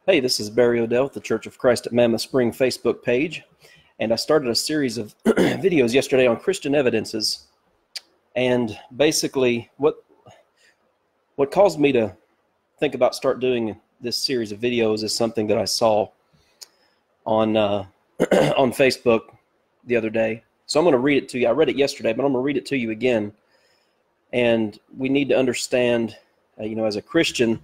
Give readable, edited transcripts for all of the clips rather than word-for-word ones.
Hey, this is Barry Odell with the Church of Christ at Mammoth Spring Facebook page, and I started a series of videos yesterday on Christian evidences. And basically, what caused me to think about start doing this series of videos is something that I saw on on Facebook the other day. So I'm going to read it to you. I read it yesterday, but I'm going to read it to you again. And we need to understand, as a Christian,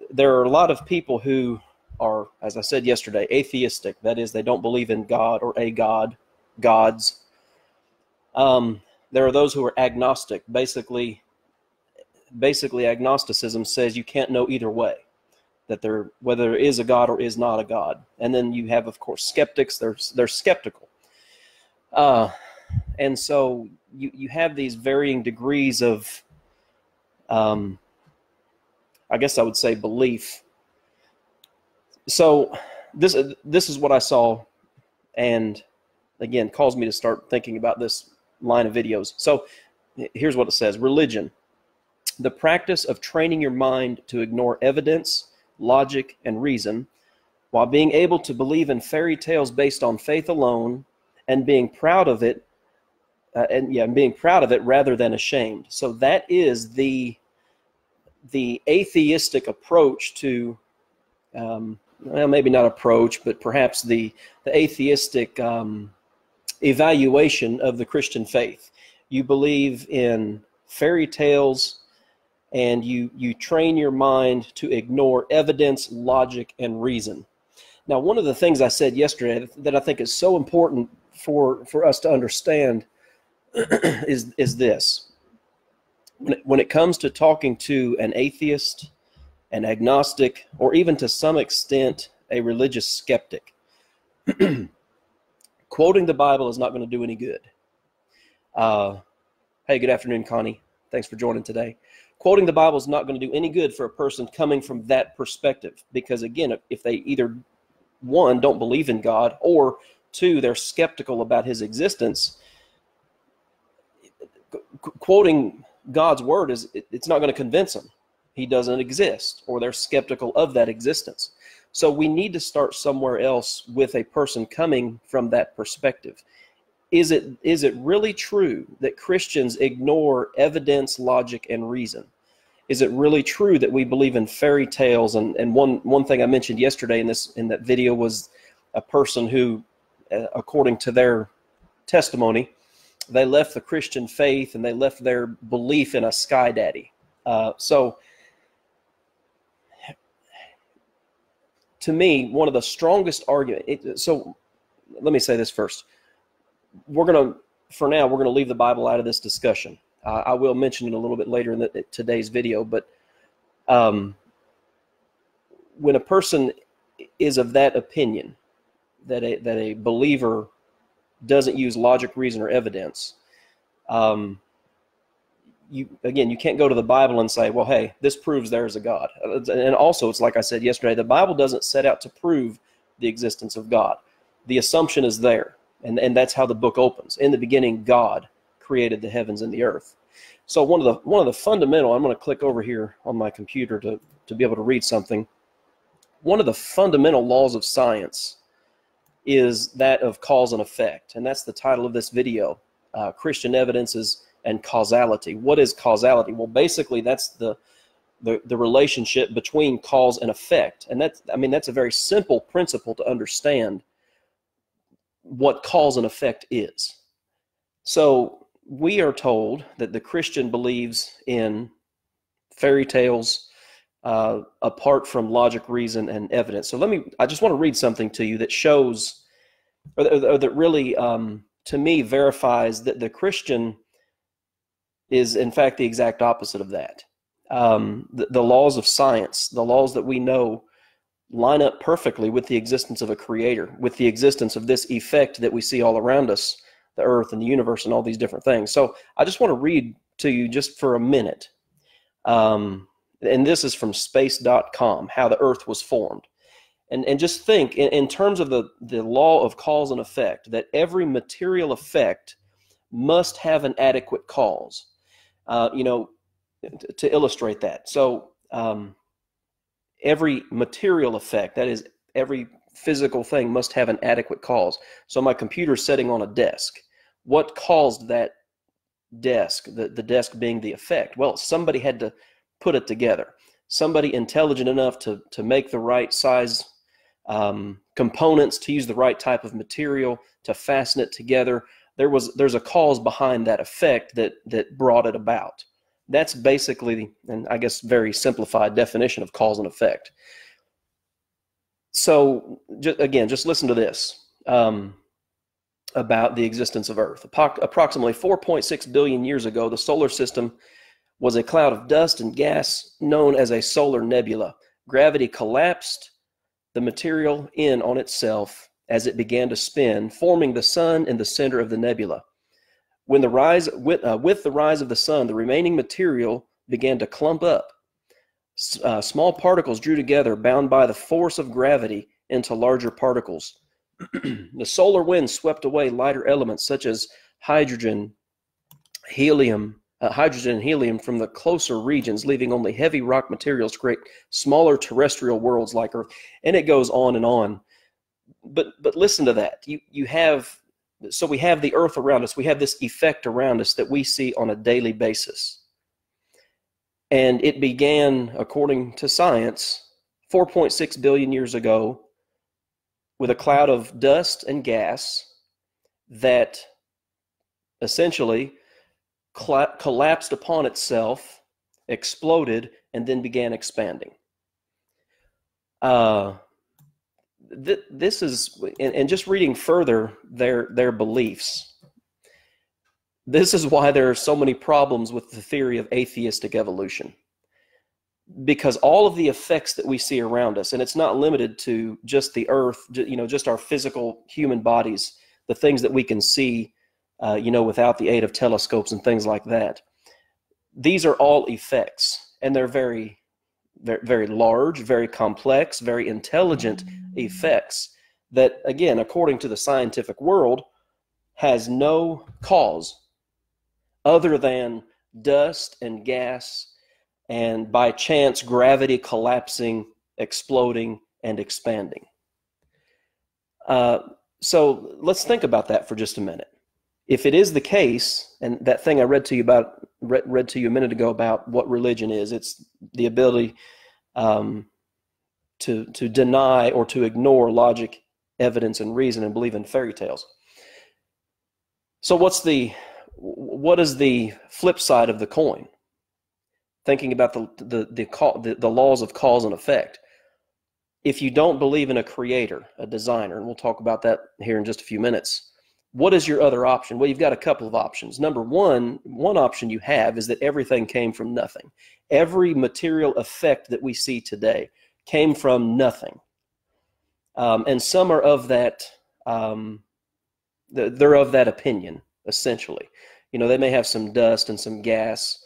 there are a lot of people who are, as I said yesterday, atheistic. That is, they don't believe in God or a God, gods. There are those who are agnostic. Basically, agnosticism says you can't know either way, that whether there is a God or is not a God. And then you have, of course, skeptics. They're skeptical. And so you have these varying degrees of, I guess I would say, belief. So this is what I saw, and again, caused me to start thinking about this line of videos. So here's what it says. Religion, the practice of training your mind to ignore evidence, logic, and reason, while being able to believe in fairy tales based on faith alone, and being proud of it, rather than ashamed. So that is the atheistic approach to, maybe not approach, but perhaps the atheistic evaluation of the Christian faith. You believe in fairy tales, and you train your mind to ignore evidence, logic, and reason. Now, one of the things I said yesterday that I think is so important for us to understand is this. When it comes to talking to an atheist, an agnostic, or even to some extent a religious skeptic, quoting the Bible is not going to do any good. Hey, good afternoon, Connie. Thanks for joining today. Quoting the Bible is not going to do any good for a person coming from that perspective, because again, if they either, one, don't believe in God, or two, they're skeptical about his existence, quoting God's word it's not going to convince them he doesn't exist, or they're skeptical of that existence. So we need to start somewhere else with a person coming from that perspective. Is it really true that Christians ignore evidence, logic, and reason? Is it really true that we believe in fairy tales? And one thing I mentioned yesterday in that video was a person who, according to their testimony, they left the Christian faith and they left their belief in a sky daddy. So to me, one of the strongest arguments, so let me say this first. For now, we're going to leave the Bible out of this discussion. I will mention it a little bit later in today's video, but when a person is of that opinion, that a believer doesn't use logic, reason, or evidence, you can't go to the Bible and say, well, hey, this proves there's a God. And also, it's like I said yesterday, the Bible doesn't set out to prove the existence of God. The assumption is there, and that's how the book opens. In the beginning, God created the heavens and the earth. So one of the fundamental, I'm going to click over here on my computer to be able to read something. One of the fundamental laws of science is that of cause and effect, and that's the title of this video, Christian Evidences and Causality. What is causality? Well, basically, that's the relationship between cause and effect, and that's a very simple principle to understand what cause and effect is. So we are told that the Christian believes in fairy tales apart from logic, reason, and evidence. So I just want to read something to you that shows, or that really, to me, verifies that the Christian is, in fact, the exact opposite of that. The laws of science, the laws that we know, line up perfectly with the existence of a creator, with the existence of this effect that we see all around us, the earth and the universe and all these different things. So I just want to read to you just for a minute. And this is from space.com, how the earth was formed. And just think, in terms of the law of cause and effect, that every material effect must have an adequate cause. To illustrate that. So every material effect, that is, every physical thing, must have an adequate cause. So my computer is sitting on a desk. What caused that desk, the desk being the effect? Well, somebody had to put it together. Somebody intelligent enough to make the right size components, to use the right type of material, to fasten it together. There's a cause behind that effect that brought it about. That's basically, and I guess very simplified definition of cause and effect. So again, just listen to this about the existence of Earth. Approximately 4.6 billion years ago, the solar system was a cloud of dust and gas known as a solar nebula. Gravity collapsed the material in on itself as it began to spin, forming the sun in the center of the nebula. With the rise of the sun, the remaining material began to clump up. Small particles drew together, bound by the force of gravity, into larger particles. The solar wind swept away lighter elements such as hydrogen, helium, and helium from the closer regions, leaving only heavy rock materials to create smaller terrestrial worlds like Earth. And it goes on and on. But listen to that. So we have the Earth around us. We have this effect around us that we see on a daily basis. And it began, according to science, 4.6 billion years ago with a cloud of dust and gas that essentially collapsed upon itself, exploded, and then began expanding. This is, and just reading further their beliefs, this is why there are so many problems with the theory of atheistic evolution. Because all of the effects that we see around us, and it's not limited to just the Earth, just our physical human bodies, the things that we can see, without the aid of telescopes and things like that. These are all effects, and they're very, very large, very complex, very intelligent effects that, again, according to the scientific world, has no cause other than dust and gas and, by chance, gravity collapsing, exploding, and expanding. So let's think about that for just a minute. If it is the case, and that thing I read to you a minute ago about what religion is, it's the ability to deny or to ignore logic, evidence, and reason, and believe in fairy tales. So what is the flip side of the coin? Thinking about the laws of cause and effect. If you don't believe in a creator, a designer, and we'll talk about that here in just a few minutes, what is your other option? Well, you've got a couple of options. Number one option you have is that everything came from nothing. Every material effect that we see today came from nothing. And some are of that, they're of that opinion, essentially. They may have some dust and some gas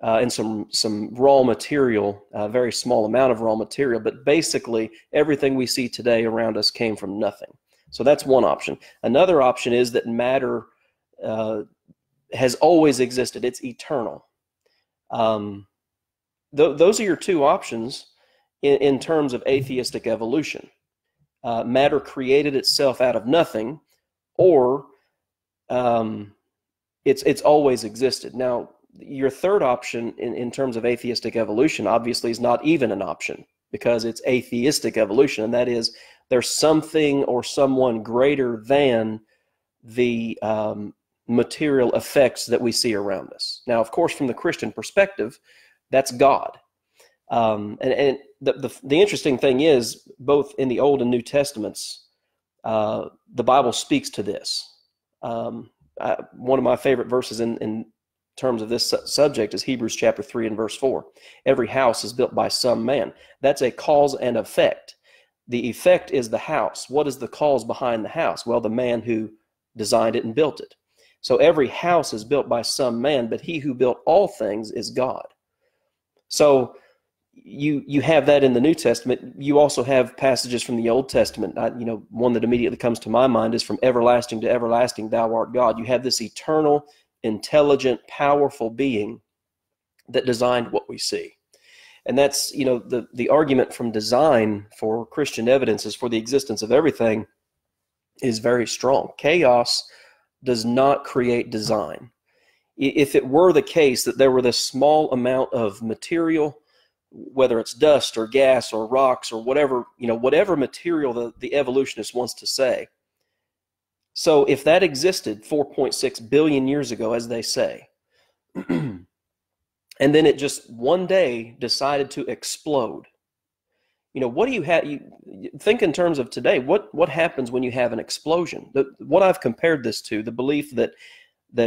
and some raw material, a very small amount of raw material, but basically everything we see today around us came from nothing. So that's one option. Another option is that matter has always existed. It's eternal. Those are your two options in terms of atheistic evolution. Matter created itself out of nothing, or it's always existed. Now, your third option in terms of atheistic evolution obviously is not even an option, because it's atheistic evolution, and that is there's something or someone greater than the material effects that we see around us. Now, of course, from the Christian perspective, that's God. And the interesting thing is, both in the Old and New Testaments, the Bible speaks to this. One of my favorite verses in terms of this subject is Hebrews chapter 3 and verse 4. Every house is built by some man. That's a cause and effect. The effect is the house. What is the cause behind the house? Well, the man who designed it and built it. So every house is built by some man, but he who built all things is God. So you have that in the New Testament. You also have passages from the Old Testament. One that immediately comes to my mind is from everlasting to everlasting, thou art God. You have this eternal, intelligent, powerful being that designed what we see. And that's, the argument from design for Christian evidence is for the existence of everything is very strong. Chaos does not create design. If it were the case that there were this small amount of material, whether it's dust or gas or rocks or whatever, whatever material the evolutionist wants to say. So if that existed 4.6 billion years ago, as they say, and then it just one day decided to explode, what do you have? You think in terms of today. What happens when you have an explosion? What I've compared this to, the belief that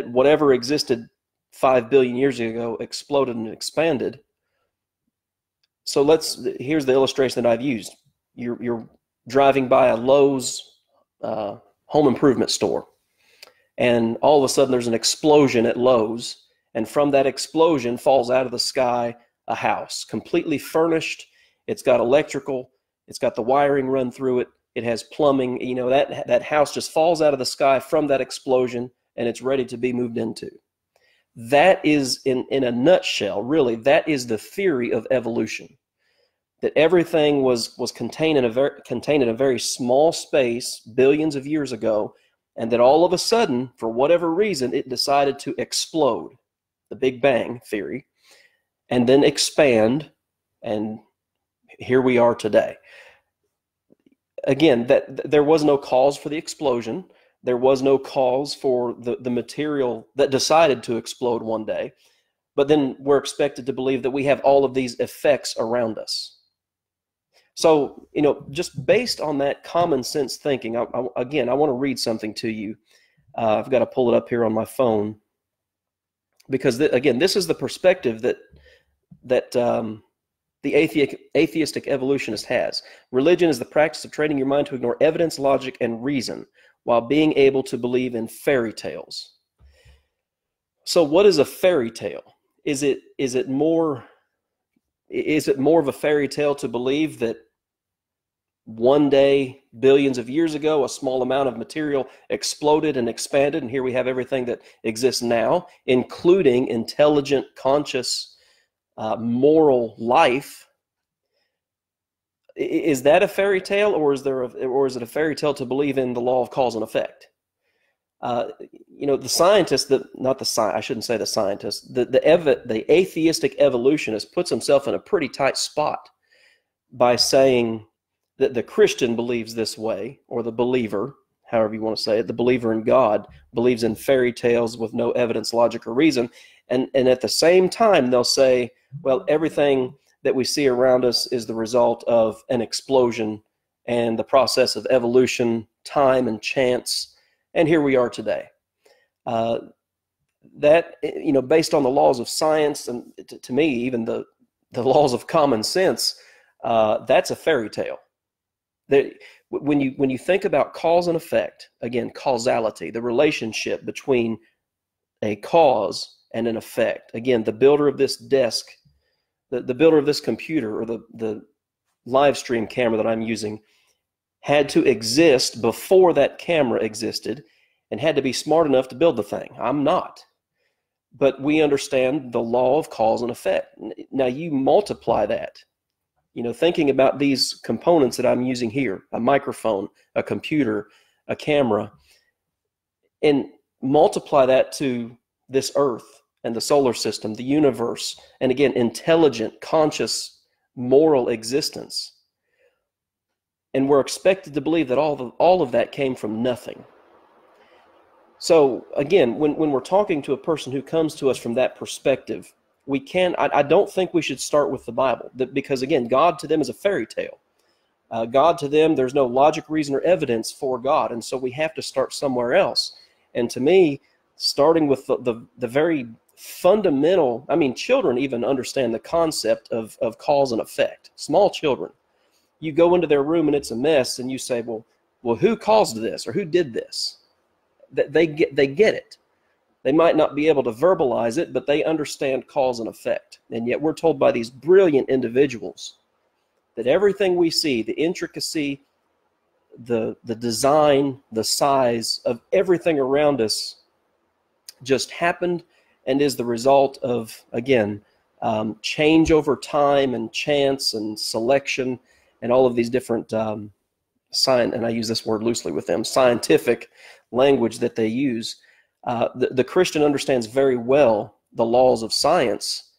whatever existed 5 billion years ago exploded and expanded. So here's the illustration that I've used. You're driving by a Lowe's home improvement store, and all of a sudden there's an explosion at Lowe's, and from that explosion falls out of the sky a house, completely furnished. It's got electrical, it's got the wiring run through it, it has plumbing. That house just falls out of the sky from that explosion, and it's ready to be moved into. That is, in a nutshell, really, that is the theory of evolution. That everything was contained in a very small space billions of years ago, and that all of a sudden, for whatever reason, it decided to explode, the Big Bang theory, and then expand, and here we are today. Again, that there was no cause for the explosion. There was no cause for the material that decided to explode one day. But then we're expected to believe that we have all of these effects around us. So, just based on that common sense thinking, I want to read something to you. I've got to pull it up here on my phone. Because, again, this is the perspective that the atheistic evolutionist has. Religion is the practice of training your mind to ignore evidence, logic, and reason, while being able to believe in fairy tales. So what is a fairy tale? Is it more of a fairy tale to believe that one day, billions of years ago, a small amount of material exploded and expanded, and here we have everything that exists now, including intelligent, conscious, moral life? Is that a fairy tale, or is it a fairy tale to believe in the law of cause and effect? The scientist, I shouldn't say the scientist, the atheistic evolutionist puts himself in a pretty tight spot by saying that the Christian believes this way, or the believer, however you want to say it, the believer in God believes in fairy tales with no evidence, logic, or reason. And at the same time, they'll say, well, everything that we see around us is the result of an explosion and the process of evolution, time, and chance, and here we are today. That, based on the laws of science, and to me, even the laws of common sense, that's a fairy tale. When you think about cause and effect, again, causality, the relationship between a cause and an effect. Again, the builder of this desk, the builder of this computer, or the live stream camera that I'm using, had to exist before that camera existed, and had to be smart enough to build the thing. I'm not. But we understand the law of cause and effect. Now you multiply that, thinking about these components that I'm using here, a microphone, a computer, a camera, and multiply that to this earth and the solar system, the universe, and again, intelligent, conscious, moral existence. And we're expected to believe that all of that came from nothing. So again, when we're talking to a person who comes to us from that perspective, I don't think we should start with the Bible, because again, God to them is a fairy tale. God to them, there's no logic, reason, or evidence for God, and so we have to start somewhere else. And to me, starting with the very fundamental, children even understand the concept of cause and effect. Small children. You go into their room and it's a mess, and you say, well, who caused this, or who did this? They get it. They might not be able to verbalize it, but they understand cause and effect. And yet we're told by these brilliant individuals that everything we see, the intricacy, the design, the size of everything around us just happened and is the result of, again, change over time and chance and selection and all of these different and I use this word loosely with them, scientific language that they use. The Christian understands very well the laws of science,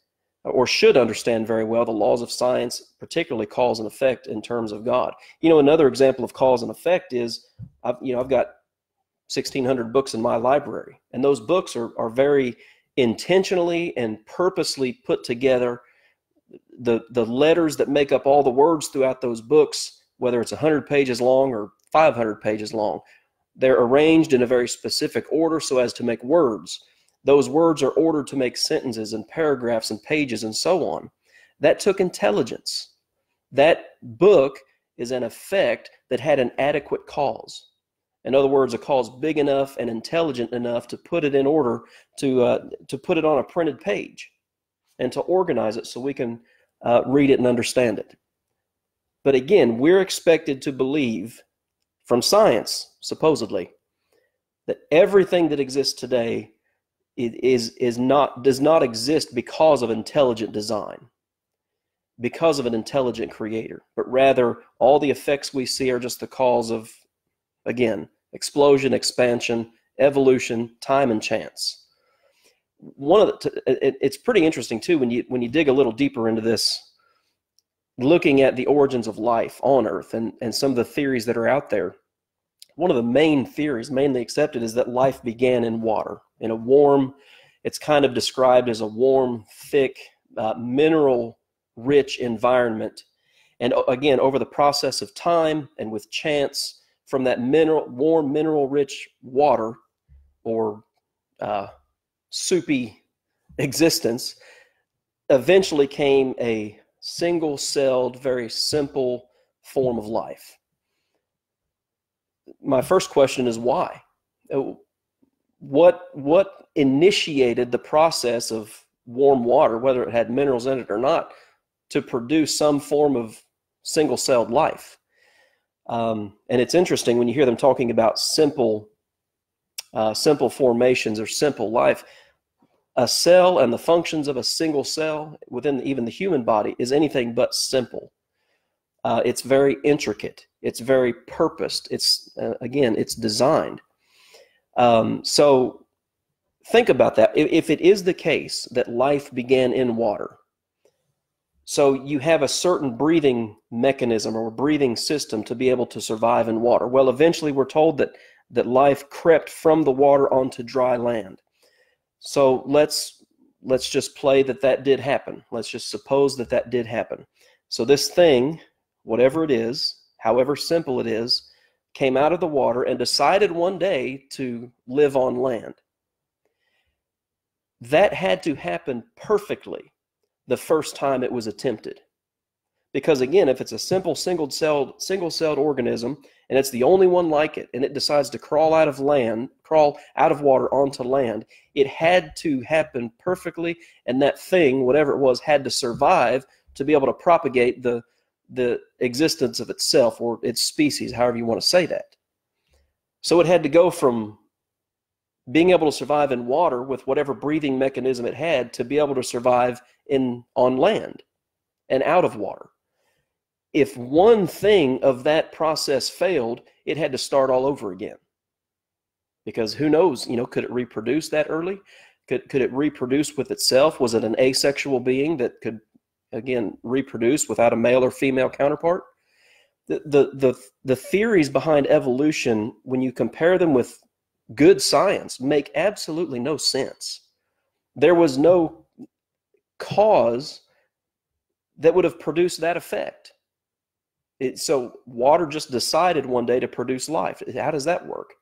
or should understand very well the laws of science, particularly cause and effect in terms of God. You know, another example of cause and effect is, I've got 1,600 books in my library, and those books are very intentionally and purposely put together. The letters that make up all the words throughout those books, whether it's 100 pages long or 500 pages long, they're arranged in a very specific order so as to make words. Those words are ordered to make sentences and paragraphs and pages and so on. That took intelligence. That book is an effect that had an adequate cause. In other words, a cause big enough and intelligent enough to put it in order, to put it on a printed page and to organize it so we can read it and understand it. But again, we're expected to believe from science, supposedly, that everything that exists today does not exist because of intelligent design, because of an intelligent creator, but rather all the effects we see are just the cause of, again, explosion, expansion, evolution, time, and chance. It's pretty interesting too when you dig a little deeper into this, looking at the origins of life on Earth and some of the theories that are out there. One of the main theories, mainly accepted, is that life began in water, in a warm, it's kind of described as a warm, thick, mineral-rich environment. And again, over the process of time and with chance, from that warm, mineral-rich water, or soupy existence, eventually came a single-celled, very simple form of life. My first question is why? What initiated the process of warm water, whether it had minerals in it or not, to produce some form of single-celled life? And it's interesting when you hear them talking about simple formations or simple life. A cell and the functions of a single cell within even the human body is anything but simple. It's very intricate. It's very purposed. It's it's designed. So think about that. If it is the case that life began in water, so you have a certain breathing mechanism or breathing system to be able to survive in water. Well, eventually we're told that life crept from the water onto dry land. So let's just play that did happen. Let's just suppose that did happen. So this thing, whatever it is, however simple it is, came out of the water and decided one day to live on land. That had to happen perfectly the first time it was attempted. Because again, if it's a simple single-celled organism, and it's the only one like it, and it decides to crawl out of water onto land, it had to happen perfectly, and that thing, whatever it was, had to survive to be able to propagate the existence of itself or its species, however you want to say that. So it had to go from being able to survive in water with whatever breathing mechanism it had to be able to survive on land and out of water. If one thing of that process failed, it had to start all over again. Because who knows, could it reproduce that early? Could it reproduce with itself? Was it an asexual being that could, again, reproduce without a male or female counterpart? The theories behind evolution, when you compare them with good science, make absolutely no sense. There was no cause that would have produced that effect. So water just decided one day to produce life. How does that work?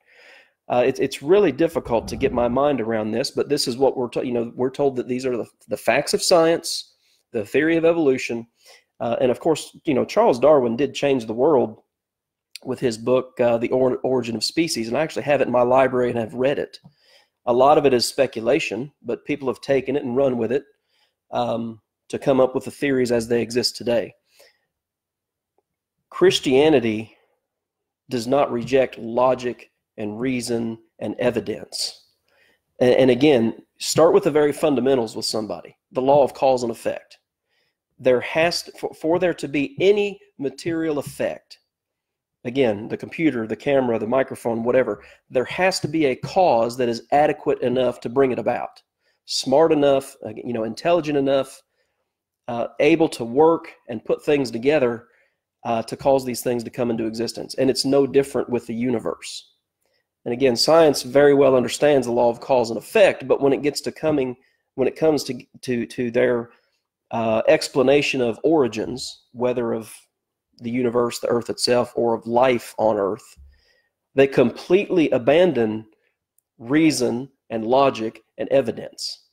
It's really difficult to get my mind around this, but this is what we're told. We're told that these are the facts of science, the theory of evolution, and of course, Charles Darwin did change the world with his book, The Origin of Species, and I actually have it in my library and have read it. A lot of it is speculation, but people have taken it and run with it to come up with the theories as they exist today. Christianity does not reject logic and reason and evidence. And again, start with the very fundamentals with somebody, the law of cause and effect. There has to, for there to be any material effect, again, the computer, the camera, the microphone, whatever, there has to be a cause that is adequate enough to bring it about. Smart enough, intelligent enough, able to work and put things together to cause these things to come into existence. And it's no different with the universe. And again, science very well understands the law of cause and effect, but when it comes to their explanation of origins, whether of the universe, the earth itself, or of life on earth, they completely abandon reason and logic and evidence.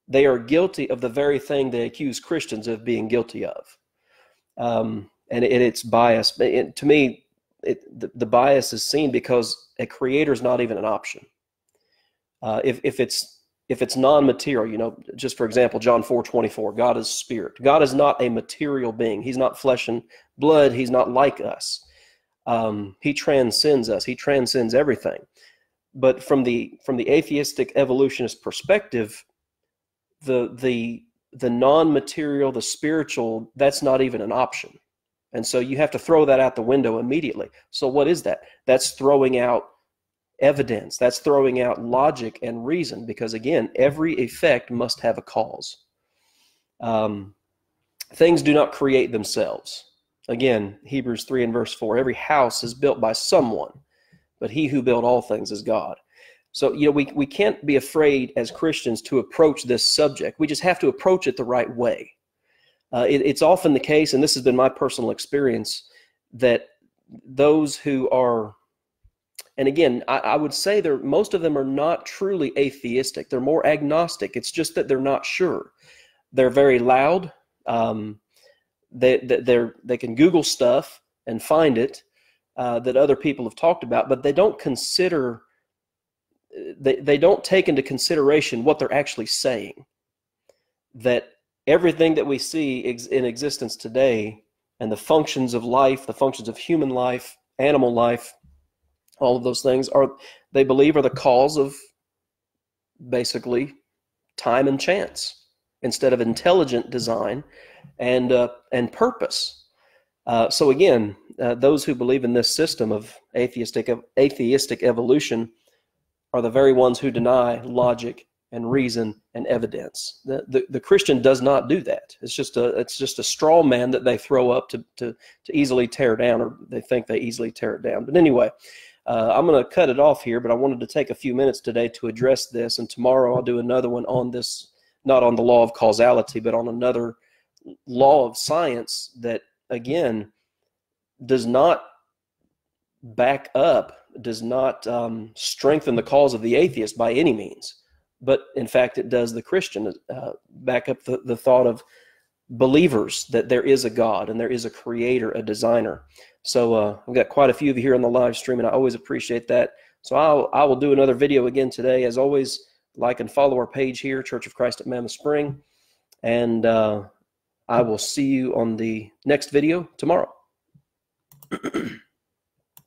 They are guilty of the very thing they accuse Christians of being guilty of. And it's bias. To me, the bias is seen because a creator is not even an option. If it's non-material, just for example, John 4:24, God is spirit. God is not a material being. He's not flesh and blood. He's not like us. He transcends us. He transcends everything. But from the atheistic evolutionist perspective, the non-material, the spiritual, that's not even an option. And so you have to throw that out the window immediately. So what is that? That's throwing out evidence. That's throwing out logic and reason, because again, every effect must have a cause. Things do not create themselves. Again, Hebrews 3 and verse 4, every house is built by someone, but he who built all things is God. So, we can't be afraid as Christians to approach this subject. We just have to approach it the right way. It's often the case, and this has been my personal experience, that those who are, and again, I would say most of them are not truly atheistic. They're more agnostic. It's just that they're not sure. They're very loud. They can Google stuff and find it that other people have talked about, but they don't consider. They don't take into consideration what they're actually saying. That everything that we see in existence today, and the functions of life, the functions of human life, animal life, all of those things they believe are the cause of basically time and chance instead of intelligent design and purpose. So again, those who believe in this system of atheistic evolution are the very ones who deny logic and reason and evidence. The Christian does not do that. It's just a straw man that they throw up to easily tear down, or they think they easily tear it down. But anyway, I'm going to cut it off here, but I wanted to take a few minutes today to address this, and tomorrow I'll do another one on this, not on the law of causality, but on another law of science that, again, does not back up, does not strengthen the cause of the atheist by any means. But in fact, it does the Christian back up the thought of believers that there is a God and there is a creator, a designer. So I've got quite a few of you here on the live stream, and I always appreciate that. So I will do another video again today. As always, like and follow our page here, Church of Christ at Mammoth Spring. And I will see you on the next video tomorrow.